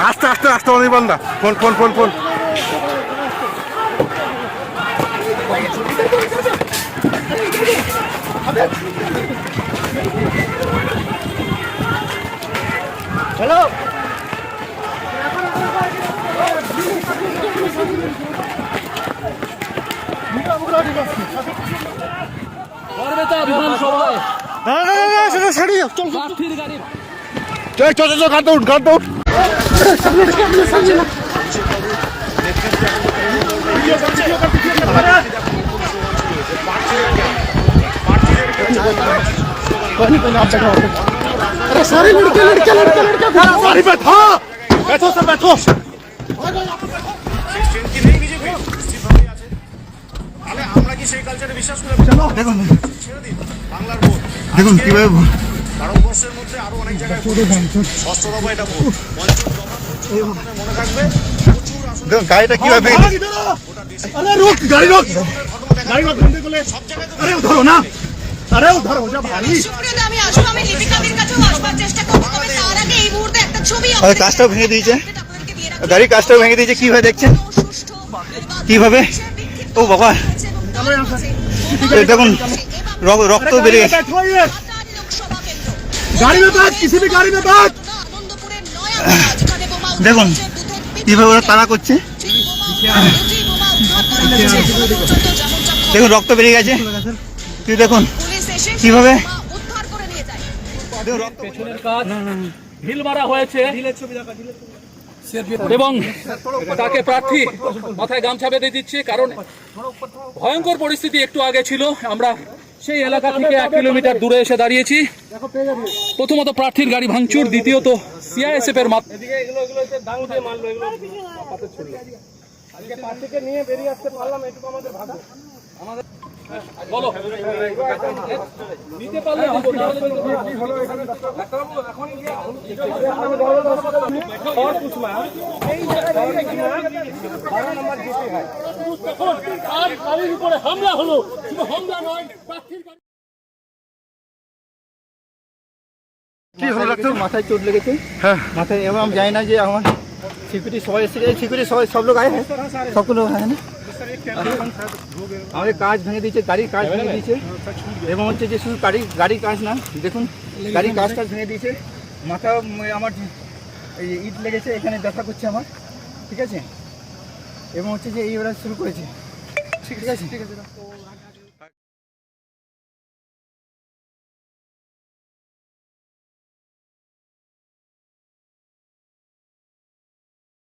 আস্তে আস্তে আস্তে অনির্বাণদা phone phone phone phone hello চল চল চল গাড়িতে উঠ গাড়িতে উঠ अरे सारे लड़के लड़के लड़के लड़के गाड़ी पे था बैठो सब बैठो দেখুন দেখুন কিভাবে ভারতবর্ষের মধ্যে আরো অনেক জায়গায় ষষ্ঠ দফা এটা মনে থাকবে দেখুন গাড়িটা কিভাবে আরে রুক গাড়ি রুক গাড়ি রুক বন্ধ করলে সব জায়গায় আরে ধরো না আরে ধরো যা ভারী আমি আসবো আমি লিপিকাদের কাছেও আসবার চেষ্টা করব তবে তার আগে এই মুহূর্তে একটা ছবি আরে কাজটাও ভেঙে দিয়েছে গাড়ি কাজটাও ভেঙে দিয়েছে কিভাবে দেখছেন কিভাবে ও বাবা দেখুন রক্ত বেরিয়ে গেছে गाड़ी में बैठ किसी भी गाड़ी में बैठ দেখুন কিভাবে ওরা তাড়া করছে দেখুন রক্ত বেরিয়ে গেছে তুই দেখুন কিভাবে পেছনের কাজ ঢিল মারা হয়েছে এবং তাকে প্রার্থী মাথায় গামছা বেঁধে দিচ্ছে কারণ ভয়ঙ্কর পরিস্থিতি একটু আগে ছিল। আমরা সেই এলাকা থেকে 1 কিলোমিটার দূরে এসে দাঁড়িয়েছি। প্রথমত প্রার্থীর গাড়ি ভাঙচুর, দ্বিতীয়ত সিআইএসএফ এর বলো নিতে পারলে হামলা হলো, হামলা নয় কি হলো ডাক্তার মাথায় চোট লেগেছে হ্যাঁ মাথায় এবং আমি জানি না যে আমার সিকিউরিটি সবাই এসে সিকিউরিটি সবাই সব লোক আয়ে হ্যাঁ সবको लोग है ना আমাদের কাজ ভেঙে দিয়েছে গাড়ির কাজ ভেঙে দিয়েছে এবং হচ্ছে যে শুধু গাড়ির কাজ না দেখুন গাড়ির কাজটা ভেঙে দিয়েছে মাথা আমার এই ইট লেগেছে এখানে ব্যথা করছে আমার ঠিক আছে এবং হচ্ছে যে এই ওরা শুরু করেছে ঠিক আছে ঠিক আছে